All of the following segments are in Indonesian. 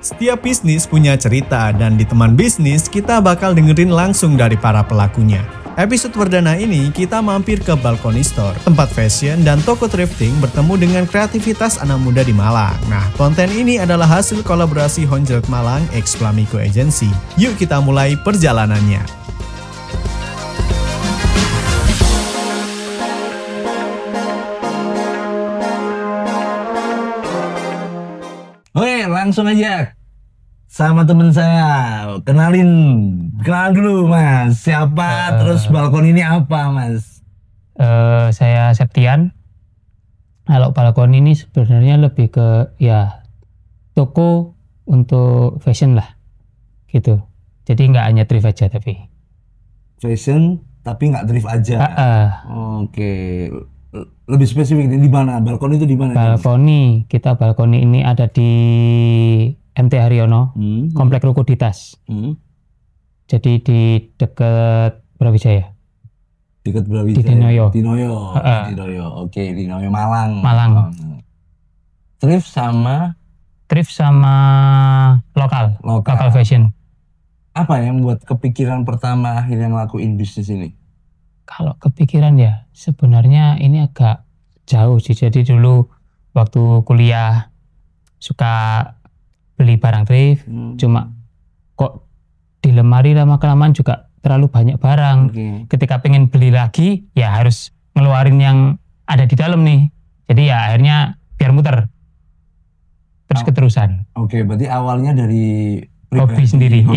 Setiap bisnis punya cerita dan di teman bisnis kita bakal dengerin langsung dari para pelakunya. Episode perdana ini kita mampir ke Balkoni Store, tempat fashion dan toko thrifting bertemu dengan kreativitas anak muda di Malang. Nah, konten ini adalah hasil kolaborasi Honjrot Malang x Flamingo Agency. Yuk kita mulai perjalanannya. Oke, langsung aja sama temen saya. Kenalan dulu Mas. Siapa, terus balkon ini apa Mas? Saya Septian. Kalau balkon ini sebenarnya lebih ke toko untuk fashion lah, gitu. Jadi nggak hanya thrift aja tapi. Fashion tapi nggak thrift aja. Oke. Lebih spesifik di mana? Balkon itu di mana? Balkoni ini ada di MT Haryono, Komplek Rukuditas. Jadi di dekat Brawijaya. Dekat Brawijaya. Di Dinoyo. Dinoyo. Oke, Dinoyo Malang. Thrift sama lokal fashion. Apa yang buat kepikiran pertama akhirnya ngelakuin bisnis ini? Kalau kepikiran ya sebenarnya ini agak jauh sih. Jadi dulu waktu kuliah suka beli barang thrift, cuma kok di lemari lama-kelamaan juga terlalu banyak barang. Ketika pengen beli lagi ya harus ngeluarin yang ada di dalam nih. Jadi ya akhirnya biar muter. Terus keterusan. Oke, berarti awalnya dari hobi sendiri.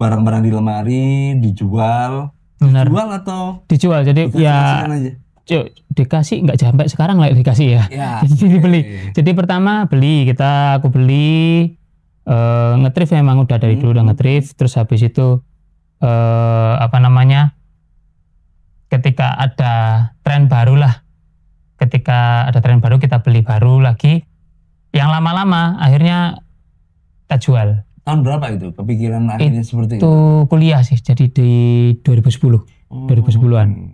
Barang-barang di lemari dijual. Benar. Dijual atau dijual, jadi ya dikasih, nggak sampai sekarang lah dikasih ya. Jadi dibeli. Jadi pertama aku beli nge-thrift, memang udah dari dulu udah nge-thrift. Terus habis itu ketika ada tren baru kita beli baru lagi. Yang lama-lama akhirnya kita jual. Tahun berapa itu kepikiran akhirnya seperti itu? Itu kuliah sih, jadi di 2010. 2010-an.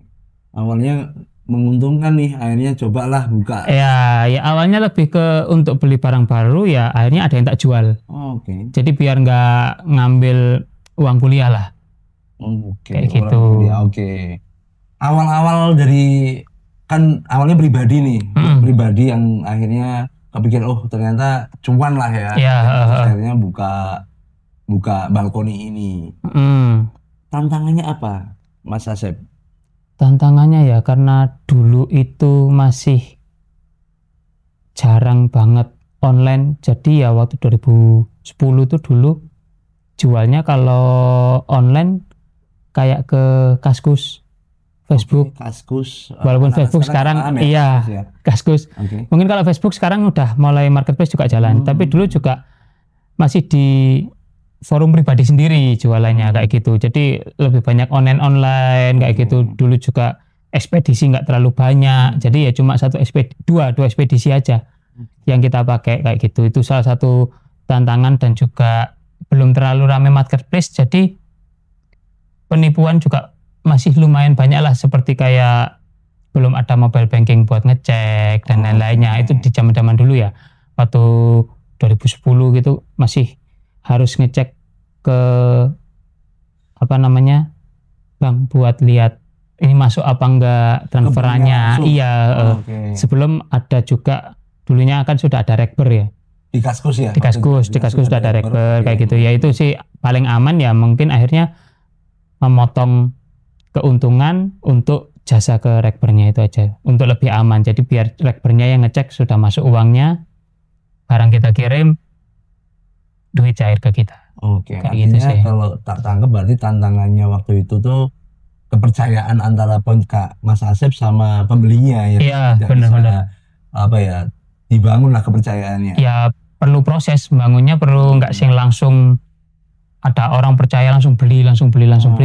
Awalnya menguntungkan nih, akhirnya cobalah buka. Ya awalnya lebih ke untuk beli barang baru, ya akhirnya ada yang tak jual. Jadi biar nggak ngambil uang kuliah lah. Kayak gitu. Awal-awal awalnya pribadi nih, pribadi yang akhirnya kepikir ternyata cuan lah ya. Akhirnya buka balkoni ini. Tantangannya apa, Mas Asep? Tantangannya ya karena dulu itu masih jarang banget online. Jadi ya waktu 2010 itu dulu jualnya kalau online kayak ke Kaskus, Facebook. Kaskus. Walaupun Facebook sekarang Kaskus. Mungkin kalau Facebook sekarang udah mulai marketplace juga jalan. Tapi dulu juga masih di forum pribadi sendiri jualannya kayak gitu. Jadi lebih banyak online kayak gitu. Dulu juga ekspedisi nggak terlalu banyak. Jadi ya cuma dua ekspedisi aja yang kita pakai kayak gitu. Itu salah satu tantangan, dan juga belum terlalu ramai marketplace. Jadi penipuan juga masih lumayan banyak lah, seperti kayak belum ada mobile banking buat ngecek dan lain-lainnya. Itu di zaman-zaman dulu ya, waktu 2010 gitu masih harus ngecek ke bank buat lihat ini masuk apa enggak transferannya. Sebelum ada juga dulunya kan sudah ada Rekber ya. Di Kaskus ya? Di Kaskus sudah ada Rekber kayak gitu. Ya itu sih paling aman ya, mungkin akhirnya memotong keuntungan untuk jasa ke Rekbernya itu aja, untuk lebih aman. Jadi biar Rekbernya yang ngecek sudah masuk uangnya, barang kita kirim, duit cair ke kita. Kayak artinya gitu sih. Kalau tak tangkap berarti tantangannya waktu itu tuh kepercayaan antara Mas Asep sama pembelinya ya. Iya, benar-benar. Dibangun lah kepercayaannya. Ya perlu proses bangunnya, perlu nggak sih langsung ada orang percaya langsung beli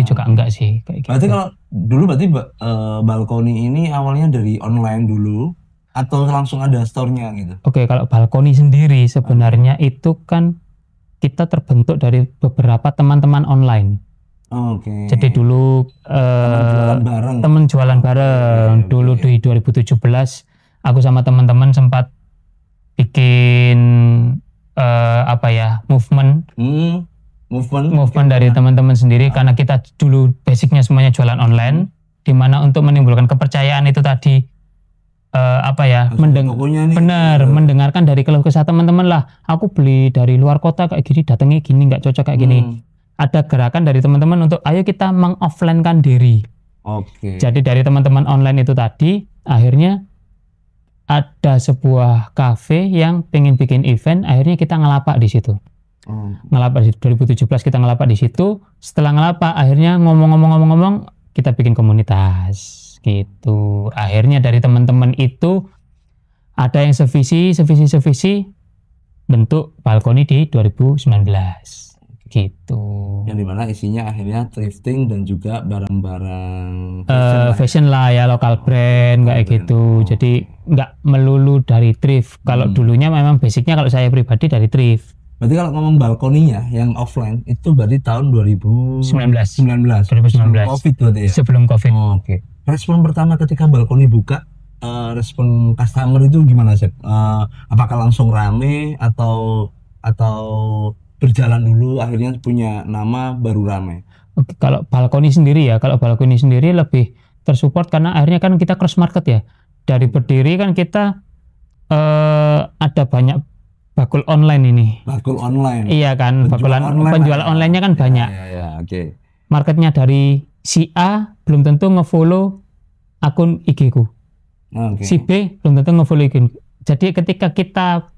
juga enggak sih kayak gitu. Berarti kalau dulu balkoni ini awalnya dari online dulu atau langsung ada store-nya gitu? Kalau balkoni sendiri sebenarnya itu kan kita terbentuk dari beberapa teman-teman online. Jadi dulu teman jualan bareng. Dulu di 2017 aku sama teman-teman sempat bikin Movement dari teman-teman sendiri karena kita dulu basicnya semuanya jualan online, di mana untuk menimbulkan kepercayaan itu tadi mendengarkan dari keluh kesah teman-teman lah. Aku beli dari luar kota kayak gini, datangnya gini, nggak cocok kayak gini. Ada gerakan dari teman-teman untuk ayo kita mengoffline-kan diri. Jadi dari teman-teman online itu tadi, akhirnya ada sebuah kafe yang pengen bikin event, akhirnya kita ngelapak di situ. Ngelapak di 2017 kita ngelapak di situ. Setelah ngelapak, akhirnya ngomong-ngomong kita bikin komunitas gitu. Akhirnya dari teman-teman itu ada yang sevisi bentuk Balkoni di 2019 gitu. Yang dimana isinya akhirnya thrifting dan juga barang-barang fashion lah ya, lokal brand kayak gitu. Jadi nggak melulu dari thrift. Kalau dulunya memang basicnya kalau saya pribadi dari thrift. Berarti kalau ngomong balkoninya yang offline itu berarti tahun 2019. Sebelum COVID berarti ya? Sebelum COVID. Oke. Respon pertama ketika balkoni buka, respon customer itu gimana sih? Apakah langsung rame atau berjalan dulu akhirnya punya nama baru rame? Oke, kalau balkoni sendiri lebih tersupport karena akhirnya kan kita cross market ya. Dari berdiri kan kita ada banyak bakul online ini. Bakul online. Iya kan, penjualan online-nya kan banyak. Oke. Marketnya dari si A belum tentu ngefollow akun IG-ku. Si B belum tentu ngefollow IG. Jadi ketika kita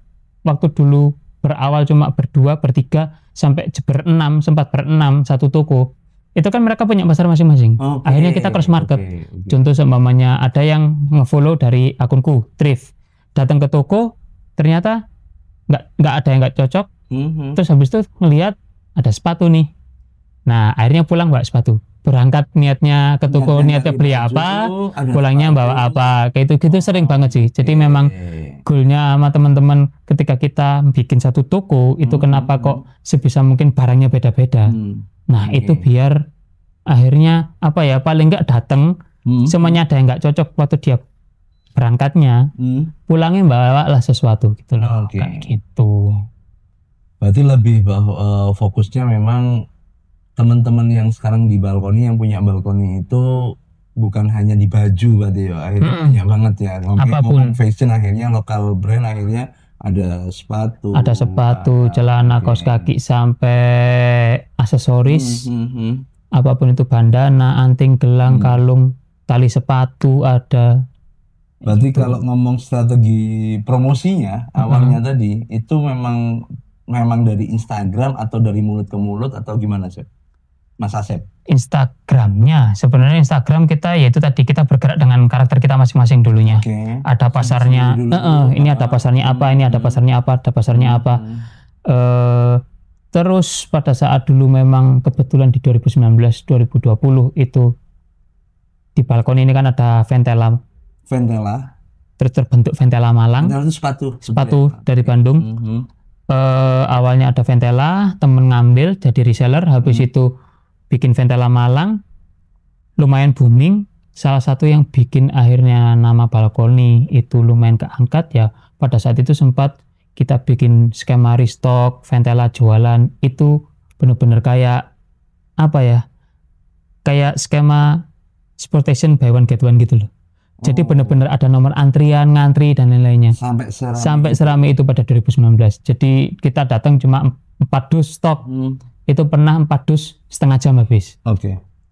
waktu dulu berawal cuma berdua, bertiga, sampai berenam, sempat berenam satu toko, itu kan mereka punya pasar masing-masing. Akhirnya kita cross market. Contoh seumpamanya ada yang ngefollow dari akunku, thrift, datang ke toko, ternyata nggak ada yang nggak cocok, terus habis itu ngelihat ada sepatu nih, nah akhirnya pulang bawa sepatu, berangkat niatnya ke toko niatnya beli apa, pulangnya bawa apa, kayak gitu sering banget sih. Jadi memang goalnya sama teman-teman ketika kita bikin satu toko itu kenapa kok sebisa mungkin barangnya beda-beda. Nah itu biar akhirnya paling nggak datang semuanya ada yang nggak cocok waktu dia berangkatnya, pulangnya bawa lah sesuatu gitu loh, kayak gitu. Berarti lebih fokusnya memang teman-teman yang sekarang di balkoni, yang punya balkoni itu bukan hanya di baju berarti ya, akhirnya banyak banget ya. Ngomong fashion akhirnya lokal brand, akhirnya ada sepatu, celana, kaos kaki sampai aksesoris, apapun itu, bandana, anting, gelang, kalung, tali sepatu ada. Berarti kalau ngomong strategi promosinya awalnya tadi itu memang dari Instagram atau dari mulut ke mulut atau gimana sih, Mas Asep? Instagramnya sebenarnya Instagram kita yaitu tadi kita bergerak dengan karakter kita masing-masing dulunya. Ada pasarnya, ini ada pasarnya apa, ini ada pasarnya apa, ada pasarnya apa. Terus pada saat dulu memang kebetulan di 2019-2020 itu di balkon ini kan ada Ventela. Terus terbentuk Ventela Malang. Ventela itu sepatu dari Bandung. Awalnya ada Ventela, temen ngambil jadi reseller, habis itu bikin Ventela Malang, lumayan booming. Salah satu yang bikin akhirnya nama balkoni itu lumayan keangkat ya. Pada saat itu sempat kita bikin skema restock, Ventela jualan, itu bener-bener kayak kayak skema sportation buy one get one gitu loh. Jadi benar-benar ada nomor antrian, ngantri dan lain-lainnya. Sampai seramai itu pada 2019. Jadi kita datang cuma 4 dus stok. Itu pernah 4 dus setengah jam habis.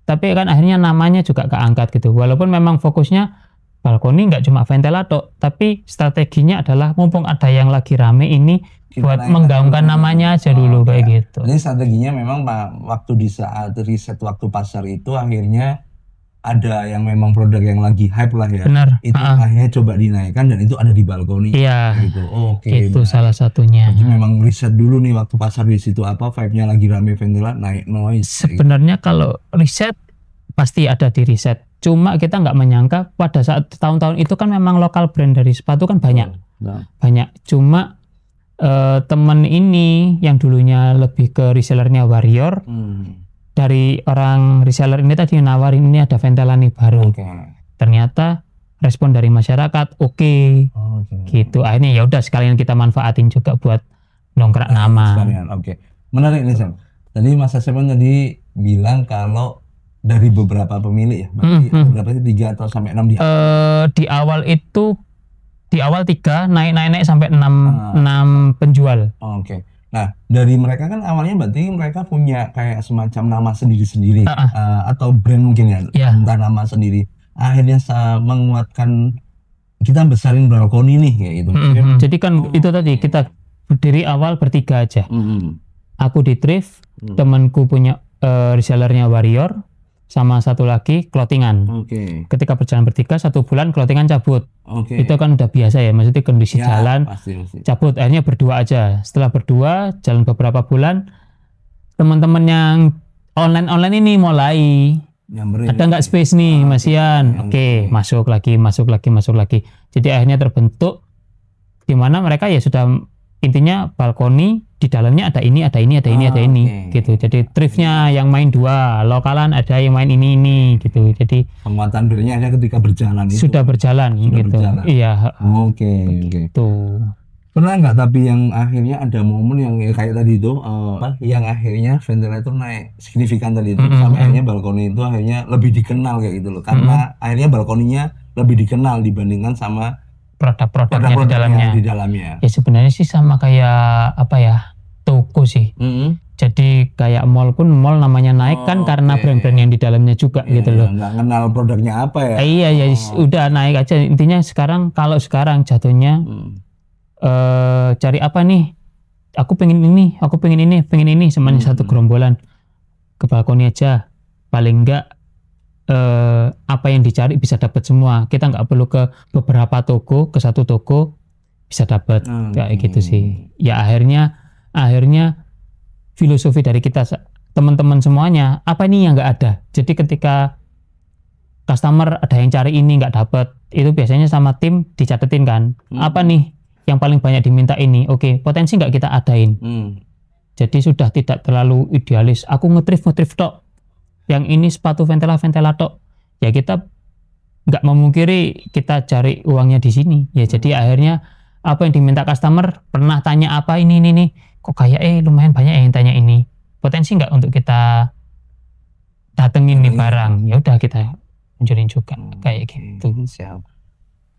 Tapi kan akhirnya namanya juga keangkat gitu. Walaupun memang fokusnya balkoni nggak cuma Ventela tok, tapi strateginya adalah mumpung ada yang lagi rame ini buat menggaungkan namanya aja dulu kayak gitu. Jadi strateginya memang waktu di saat riset waktu pasar itu akhirnya ada yang memang produk yang lagi hype lah ya. Benar. Itu akhirnya coba dinaikkan dan itu ada di balkoni. Iya. Gitu. Itu salah satunya. Jadi memang riset dulu nih waktu pasar di situ apa vibe-nya lagi rame Ventela, naik noise. Sebenarnya kalau riset pasti ada di riset. Cuma kita nggak menyangka pada saat tahun-tahun itu kan memang lokal brand dari sepatu kan banyak. Banyak. Cuma temen ini yang dulunya lebih ke resellernya Warrior. Dari orang reseller ini tadi nawarin ini ada Ventela nih baru. Ternyata respon dari masyarakat gitu. Akhirnya ya udah sekalian kita manfaatin juga buat dongkrak nama. Menarik nih Sam. Tadi Mas Asep tadi bilang kalau dari beberapa pemilik ya, berarti berapa sih 3 atau sampai 6 di awal itu di awal 3 naik sampai 6 penjual. Oke. Nah, dari mereka kan awalnya berarti mereka punya kayak semacam nama sendiri-sendiri atau brand mungkin ya, entah nama sendiri. Akhirnya menguatkan kita besarin balkoni nih kayak gitu. Jadi kan itu tadi kita berdiri awal bertiga aja. Aku di Thrift, temanku punya resellernya Warrior, sama satu lagi clothingan. Ketika berjalan bertiga 1 bulan clothingan cabut. Itu kan udah biasa ya, maksudnya kondisi jalan pasti. Cabut, akhirnya berdua aja. Setelah berdua jalan beberapa bulan, teman-teman yang online ini mulai ada nggak space nih Mas Ian? Oke, masuk lagi. Jadi akhirnya terbentuk di mana mereka ya sudah intinya balkoni di dalamnya ada ini gitu. Jadi thriftnya yang main 2, lokalan ada yang main ini gitu. Jadi penguatan brandnya hanya ketika berjalan itu. Sudah berjalan gitu. Berjalan. Iya. Oke. Tuh. Pernah nggak tapi yang akhirnya ada momen yang kayak tadi itu yang akhirnya ventilator naik signifikan tadi itu sampai akhirnya balkoni itu akhirnya lebih dikenal kayak gitu loh. Karena akhirnya balkoninya lebih dikenal dibandingkan sama produk-produknya di dalamnya. Ya sebenarnya sih sama kayak toko sih. Jadi kayak mall namanya naik kan karena brand-brand yang di dalamnya juga gitu loh. Nggak kenal produknya apa ya. Iya udah naik aja. Intinya kalau sekarang jatuhnya cari apa nih? Aku pengen ini, semuanya satu gerombolan ke balkoni aja. Paling enggak apa yang dicari bisa dapat semua. Kita nggak perlu ke beberapa toko, ke satu toko bisa dapat kayak gitu sih. Ya akhirnya filosofi dari kita teman-teman semuanya apa nih yang nggak ada. Jadi ketika customer ada yang cari ini nggak dapat, itu biasanya sama tim dicatetin kan. Apa nih yang paling banyak diminta ini? Oke, potensi nggak kita adain. Jadi sudah tidak terlalu idealis. Aku nge-thrift tok. Yang ini sepatu ventilator, ya kita nggak memungkiri kita cari uangnya di sini. Ya jadi akhirnya apa yang diminta customer, pernah tanya apa ini kok kayak lumayan banyak yang tanya ini. Potensi nggak untuk kita datengin nih barang? Ya udah kita munculin juga kayak gitu. Siap.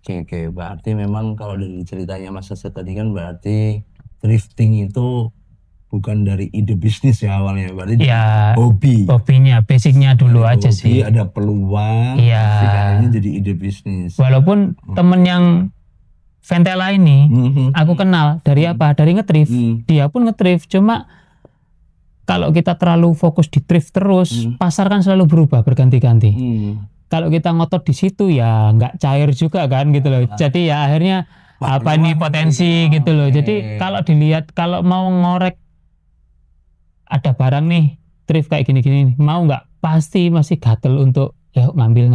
Oke, berarti memang kalau dari ceritanya Mas Asep tadi kan berarti thrifting itu bukan dari ide bisnis ya awalnya, berarti ya, hobinya, basicnya dulu aja sih. Ada peluang, akhirnya jadi ide bisnis. Walaupun temen yang Ventela ini, aku kenal dari apa? Dari nge-thrift. Dia pun nge-thrift, cuma kalau kita terlalu fokus di thrift terus, pasar kan selalu berubah berganti-ganti. Kalau kita ngotot di situ ya nggak cair juga kan gitu loh. Jadi ya akhirnya apa nih potensi gitu loh. Jadi kalau dilihat, kalau mau ngorek ada barang nih thrift kayak gini-gini, mau nggak? Pasti masih gatel untuk ya ngambil.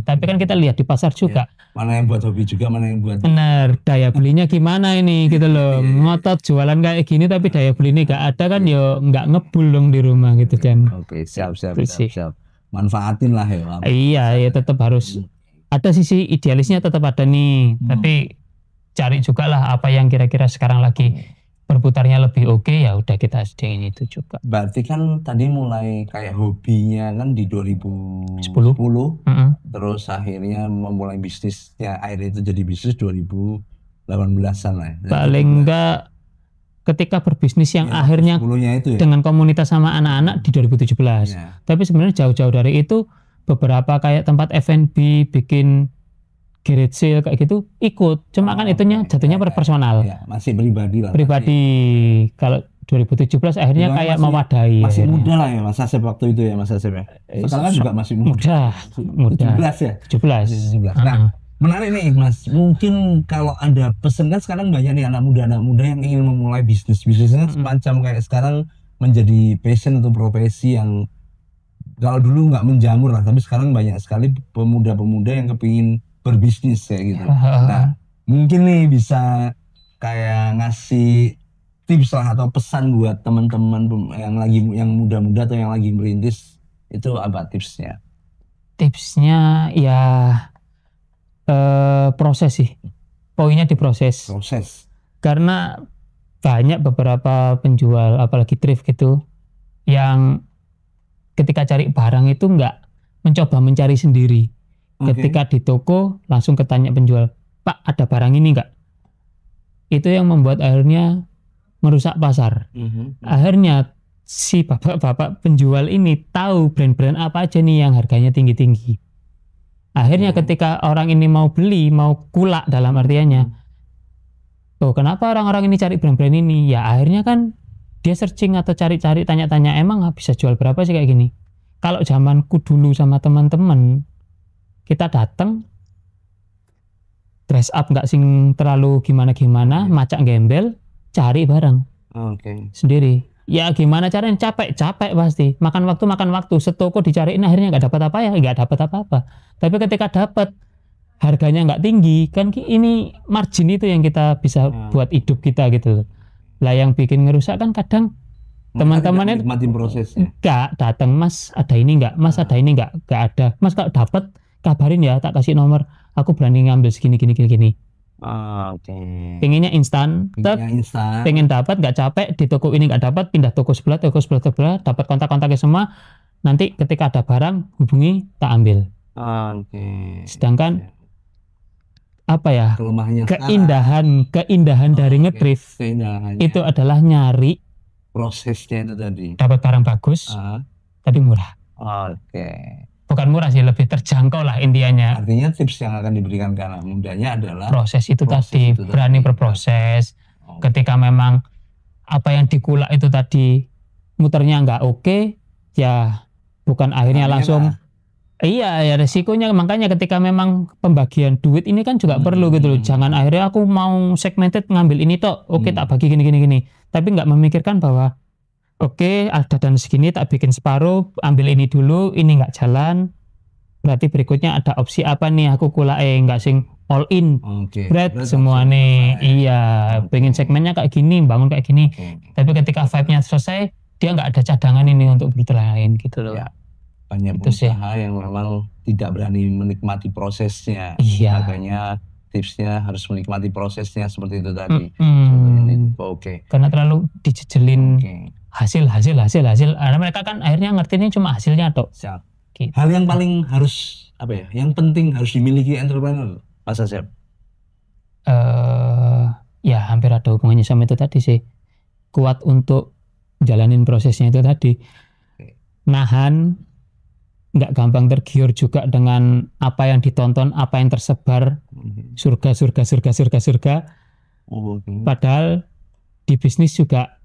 Tapi kan kita lihat di pasar juga. Mana yang buat hobi juga, mana yang buat. Bener, daya belinya gimana ini gitu loh. Ngotot jualan kayak gini tapi daya belinya nggak ada kan, ya nggak ngebul dong di rumah gitu kan. Oke, siap. Manfaatin lah ya. Iya, ya tetap harus ada sisi idealisnya, tetap ada nih. Tapi cari juga lah apa yang kira-kira sekarang lagi berputarnya lebih oke, ya udah kita sediain itu juga. Berarti kan tadi mulai kayak hobinya kan di 2010, terus akhirnya memulai bisnisnya, akhirnya itu jadi bisnis 2018an lah. Paling enggak ketika berbisnis yang akhirnya itu dengan komunitas sama anak-anak di 2017. Tapi sebenarnya jauh-jauh dari itu beberapa kayak tempat F&B bikin garage sale kayak gitu ikut, cuma kan itunya jatuhnya per personal. Masih pribadi lah. Kalau 2017 akhirnya kayak mewadahi. Masih muda lah ya Mas Asep waktu itu ya Mas Asep ya. Sekarang kan juga masih muda. 17 ya. 17. Nah, menarik nih Mas. Mungkin kalau ada pesan kan sekarang banyak nih anak muda yang ingin memulai bisnisnya semacam kayak sekarang menjadi passion atau profesi yang kalau dulu nggak menjamur lah, tapi sekarang banyak sekali pemuda-pemuda yang kepingin berbisnis kayak gitu. Nah, mungkin nih bisa kayak ngasih tips lah atau pesan buat teman-teman yang muda-muda atau yang lagi merintis, itu apa tipsnya? Tipsnya ya proses sih. Poinnya di proses. Proses. Karena banyak beberapa penjual apalagi thrift gitu yang ketika cari barang itu nggak mencoba mencari sendiri. Ketika di toko langsung ketanya penjual, Pak ada barang ini nggak? Itu yang membuat akhirnya merusak pasar. Akhirnya si bapak-bapak penjual ini tahu brand-brand apa aja nih yang harganya tinggi-tinggi. Akhirnya ketika orang ini mau beli, mau kulak dalam artiannya, oh kenapa orang-orang ini cari brand-brand ini? Ya akhirnya kan dia searching atau cari-cari, tanya-tanya, emang bisa jual berapa sih kayak gini? Kalau zamanku dulu sama teman-teman, kita datang, dress up nggak sing terlalu gimana-gimana, macak gembel, cari barang sendiri. Ya gimana caranya? Capek pasti. Makan waktu, setoko dicariin akhirnya nggak dapat apa ya, nggak dapat apa-apa. Tapi ketika dapat, harganya nggak tinggi, kan ini margin itu yang kita bisa buat hidup kita gitu. Lah yang bikin ngerusak kan kadang teman-temannya nikmatin prosesnya. Nggak datang, Mas ada ini nggak? Mas ada ini nggak? Nggak ada. Mas kalau dapat kabarin ya, tak kasih nomor. Aku berani ngambil segini. Pengennya instan, pengen dapat nggak capek di toko ini nggak dapat, pindah toko sebelah, dapat kontak-kontaknya semua. Nanti ketika ada barang hubungi, tak ambil. Sedangkan apa ya, keindahan dari nge-thrift itu adalah nyari prosesnya itu tadi, dapat barang bagus tapi murah. Bukan murah sih, lebih terjangkau lah intinya. Artinya tips yang akan diberikan ke anak mudanya adalah proses itu tadi, berani berproses. Ketika memang apa yang dikulak itu tadi muternya nggak oke, ya bukan akhirnya langsung iya ya resikonya. Makanya ketika memang pembagian duit ini kan juga perlu gitu loh. Jangan akhirnya aku mau segmented ngambil ini toh, oke tak bagi gini. Tapi nggak memikirkan bahwa oke ada dan segini tak bikin separuh, ambil ini dulu, ini nggak jalan. Berarti berikutnya ada opsi apa nih, aku kulae nggak sing all in, berat semua nih. Iya, pengen segmennya kayak gini, bangun kayak gini. Tapi ketika vibe-nya selesai, dia nggak ada cadangan ini untuk berlain gitu loh. Ya. Banyak pengusaha yang memang tidak berani menikmati prosesnya. Makanya tipsnya harus menikmati prosesnya seperti itu tadi. Karena terlalu dijejelin hasil. Karena mereka kan akhirnya ngertinya cuma hasilnya toh. Gitu. Hal yang paling harus yang penting harus dimiliki entrepreneur, Mas Asep. Ya hampir ada hubungannya sama itu tadi sih. Kuat untuk jalanin prosesnya itu tadi. Nahan, nggak gampang tergiur juga dengan apa yang ditonton, apa yang tersebar, surga. Padahal di bisnis juga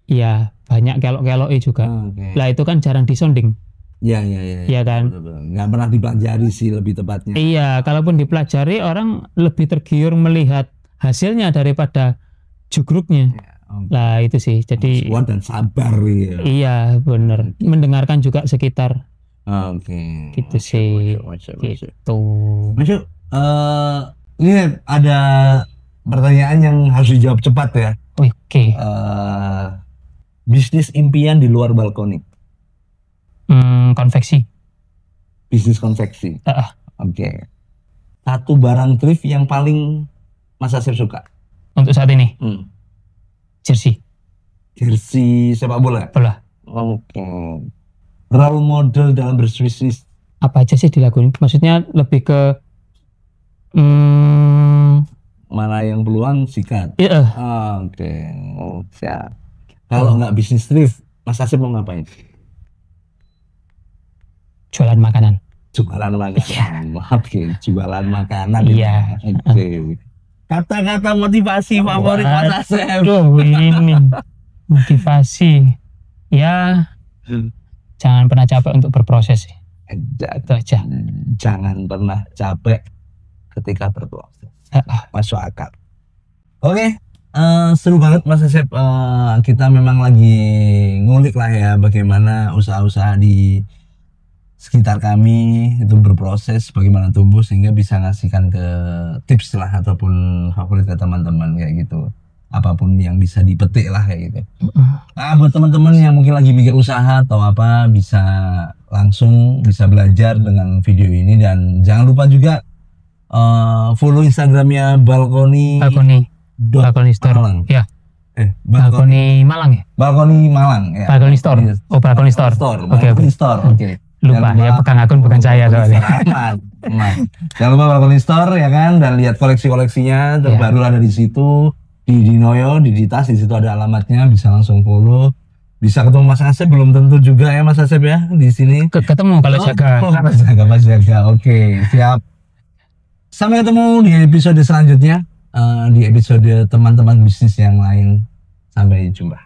ya banyak kelok-keloknya juga. Lah itu kan jarang disonding. Iya kan? Nggak pernah dipelajari sih lebih tepatnya. Iya, kalaupun dipelajari orang lebih tergiur melihat hasilnya daripada jugruknya. Lah itu sih. Jadi kuat dan sabar ya. Iya benar. Mendengarkan juga sekitar. Gitu sih. Gitu. Masuk. Ini ada pertanyaan yang harus dijawab cepat ya. Oke. Bisnis impian di luar balkoni. Konveksi. Bisnis konveksi. Satu barang thrift yang paling Mas Asep suka untuk saat ini. Jersey sepak bola. Role model dalam berbisnis apa aja sih dilakuin? Maksudnya lebih ke mana yang peluang sikat. Siap. Kalau nggak bisnis thrift, Mas Asep mau ngapain? Jualan makanan. Jualan makanan. Iya. Kata-kata motivasi favorit Mas Asep. Ini motivasi. Ya. Jangan pernah capek untuk berproses. Itu aja. Jangan pernah capek ketika berproses. Masuk akal. Oke. Seru banget Mas Asep. Kita memang lagi ngulik lah ya bagaimana usaha-usaha di sekitar kami itu berproses, bagaimana tumbuh sehingga bisa ngasihkan ke tips lah ataupun favorit ke teman-teman kayak gitu. Apapun yang bisa dipetik lah kayak gitu. Buat teman-teman yang mungkin lagi mikir usaha atau apa, bisa langsung bisa belajar dengan video ini. Dan jangan lupa juga follow Instagramnya Balkoni Store. Ya. Balkoni Malang ya? Balkoni Malang ya. Balkoni Store. Oh, Balkoni Store. Oke. Lupa ya, pegang akun bukan saya soalnya. Aman. Jangan lupa Balkoni Store ya kan, dan lihat koleksi-koleksinya terbaru ada di situ di Dinoyo, di Ditas, di situ ada alamatnya, bisa langsung follow. Bisa ketemu Mas Asep, belum tentu juga ya Mas Asep ya di sini. Ketemu kalau jaga. Mas jaga. Oke, siap. Sampai ketemu di episode selanjutnya, di episode teman-teman bisnis yang lain. Sampai jumpa.